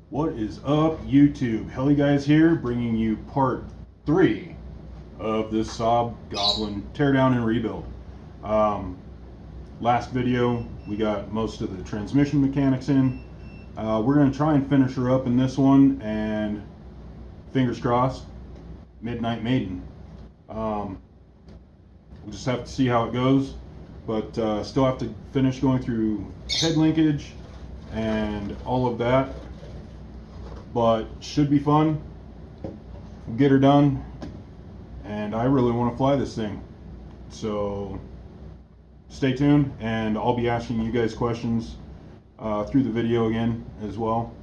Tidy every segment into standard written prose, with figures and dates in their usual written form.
What is up, YouTube? Heli guys here, bringing you part 3 of this SAB Goblin teardown and rebuild. Last video we got most of the transmission mechanics in. We're going to try and finish her up in this one, and fingers crossed, Midnight Maiden. We'll just have to see how it goes, but still have to finish going through head linkage and all of that. But should be fun. We'll get her done, and I really want to fly this thing, so stay tuned, and I'll be asking you guys questions through the video again as well.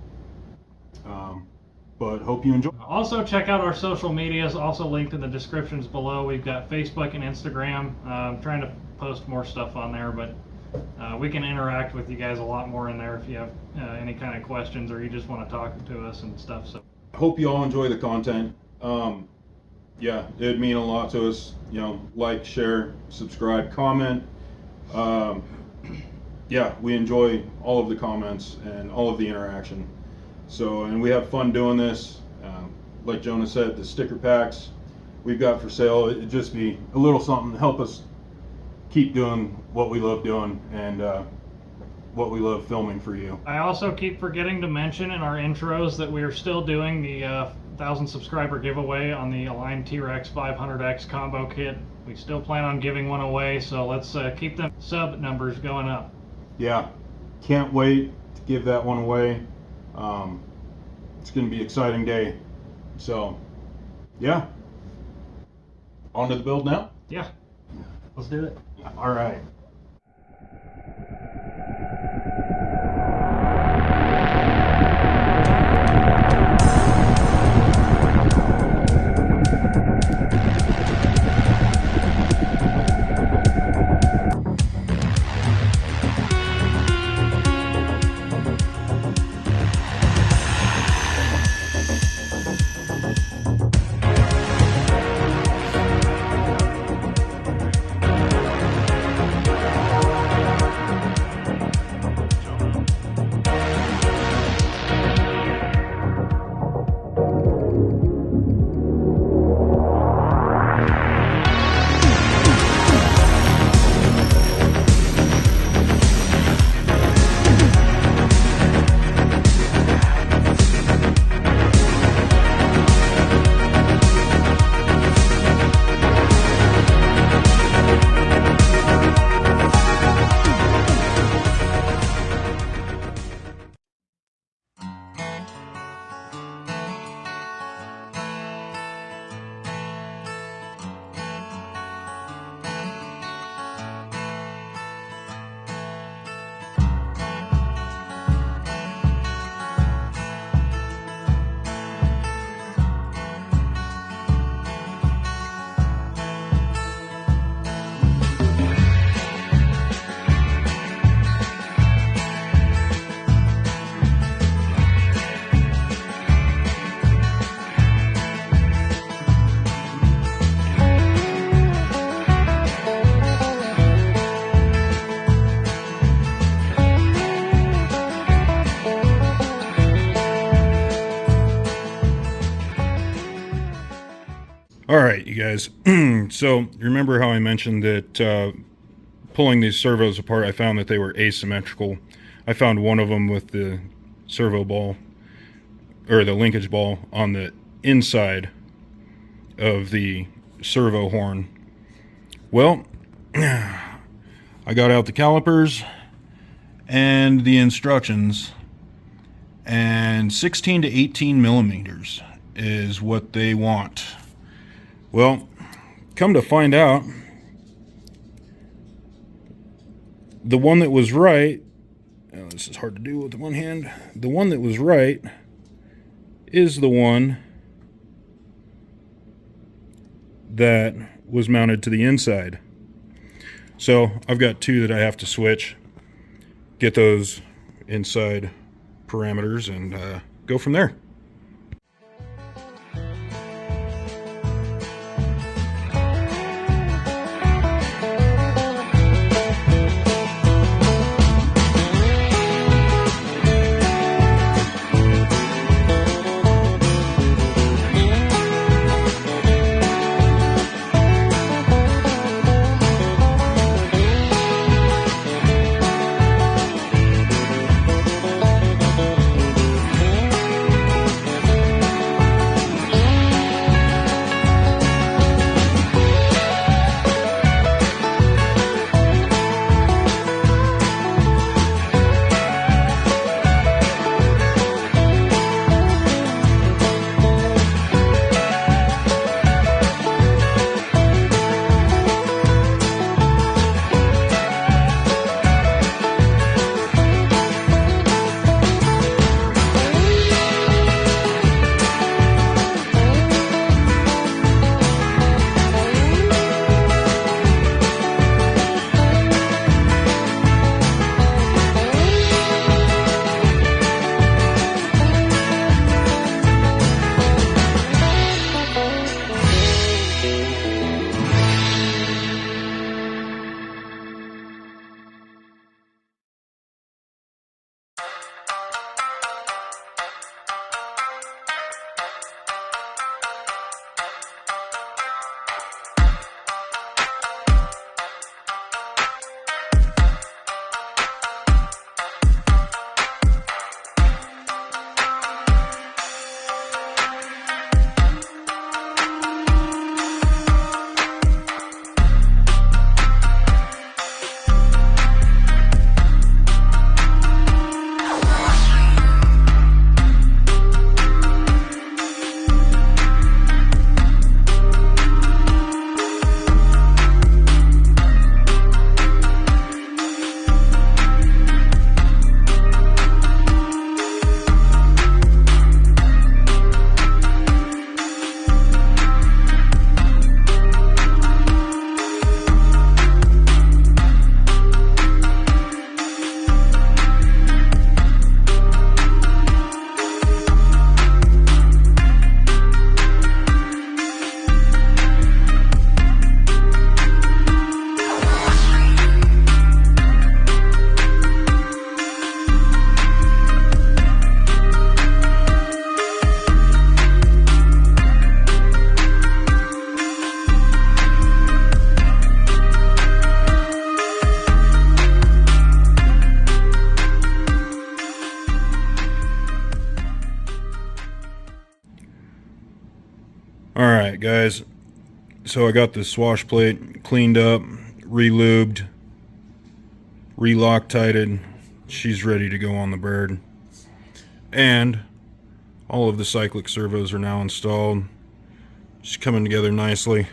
But hope you enjoy. Also check out our social medias, also linked in the descriptions below. We've got Facebook and Instagram. I'm trying to post more stuff on there, but we can interact with you guys a lot more in there if you have any kind of questions or you just want to talk to us and stuff. So hope you all enjoy the content. Yeah, it'd mean a lot to us. You know, like, share, subscribe, comment. Yeah, we enjoy all of the comments and all of the interaction. So, and we have fun doing this. Like Jonah said, the sticker packs we've got for sale, it'd just be a little something to help us keep doing what we love doing and what we love filming for you. I also keep forgetting to mention in our intros that we are still doing the 1,000 subscriber giveaway on the Align T-Rex 500X combo kit. We still plan on giving one away, so let's keep the sub numbers going up. Yeah, can't wait to give that one away. It's going to be an exciting day. So, yeah. On to the build now? Yeah, let's do it. All right. All right, you guys. So remember how I mentioned that pulling these servos apart, I found that they were asymmetrical. I found one of them with the servo ball, or the linkage ball, on the inside of the servo horn. Well, I got out the calipers and the instructions, and 16 to 18 millimeters is what they want. Well, come to find out, the one that was right, oh, this is hard to do with the one hand, the one that was right is the one that was mounted to the inside. So I've got two that I have to switch, get those inside parameters, and go from there. Alright guys, so I got this swash plate cleaned up, re-lubed, re-Loctited. She's ready to go on the bird. And all of the cyclic servos are now installed. She's coming together nicely.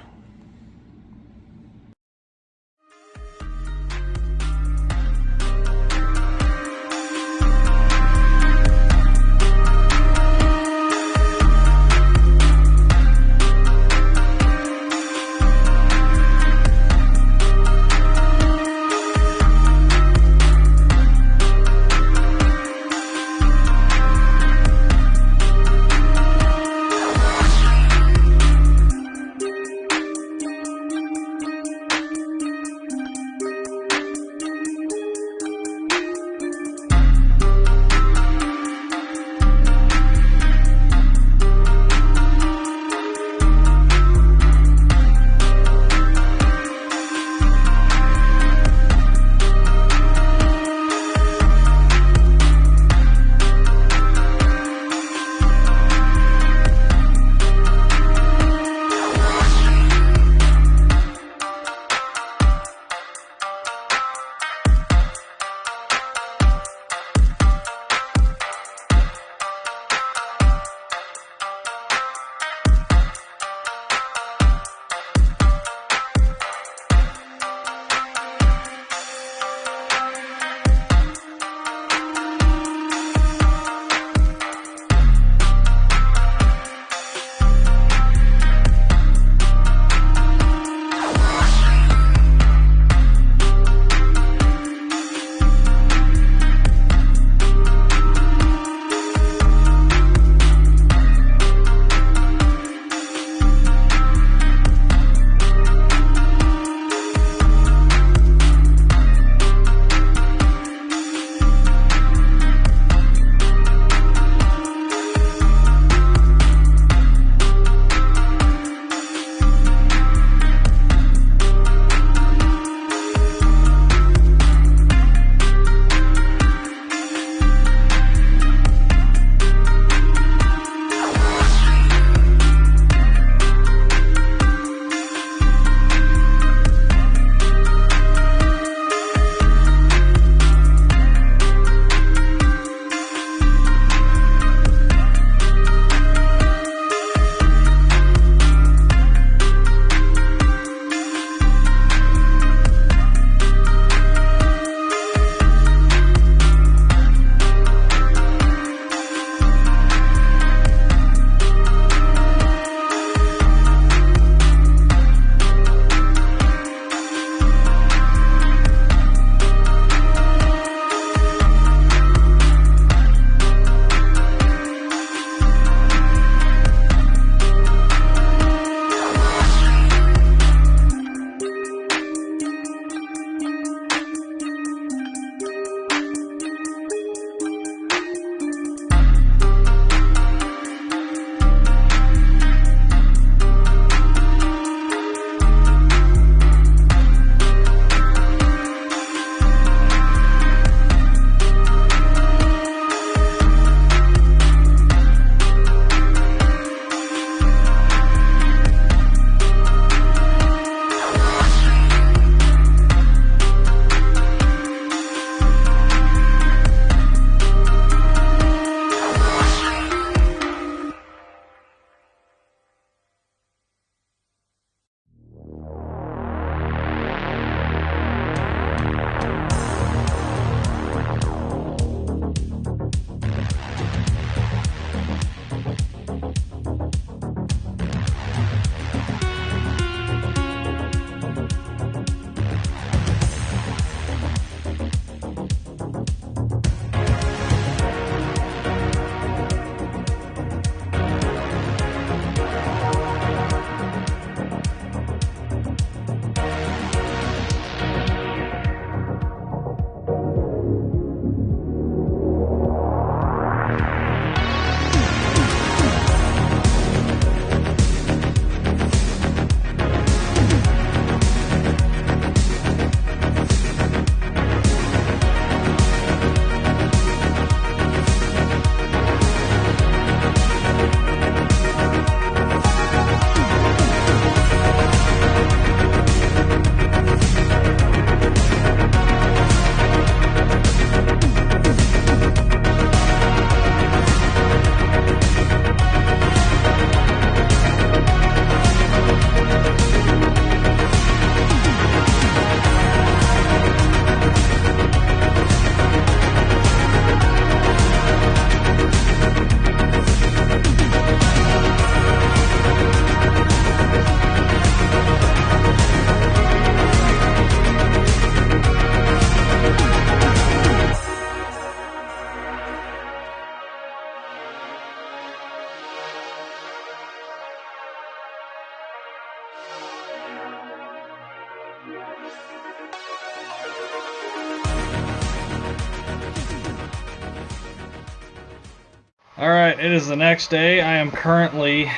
Alright, it is the next day. I am currently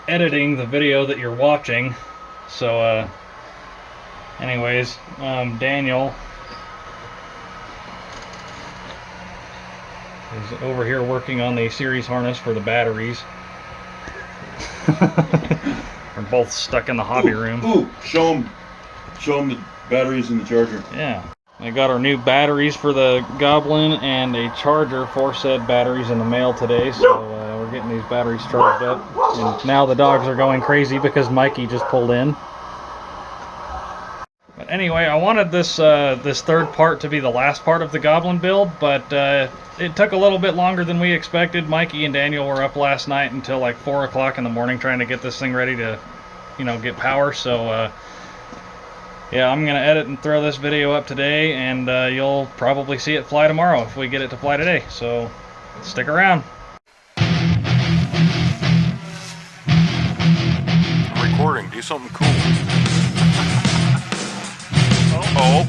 editing the video that you're watching. So, anyways, Daniel is over here working on the series harness for the batteries. We're both stuck in the hobby room. Ooh, show them the batteries and the charger. Yeah. I got our new batteries for the Goblin and a charger for said batteries in the mail today, so we're getting these batteries charged up. And now the dogs are going crazy because Mikey just pulled in. But anyway, I wanted this this third part to be the last part of the Goblin build, but it took a little bit longer than we expected. Mikey and Daniel were up last night until like 4 o'clock in the morning trying to get this thing ready to, you know, get power. So yeah, I'm gonna edit and throw this video up today, and you'll probably see it fly tomorrow if we get it to fly today. So stick around. I'm recording. Do something cool. Oh.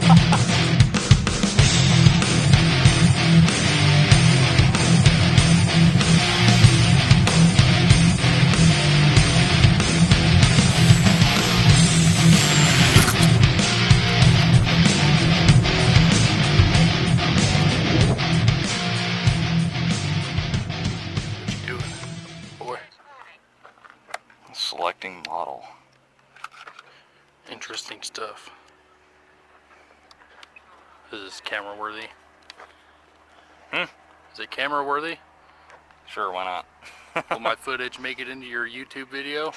Selecting model. Interesting stuff. Is this camera worthy? Is it camera worthy? Sure, why not? Will my footage make it into your YouTube video?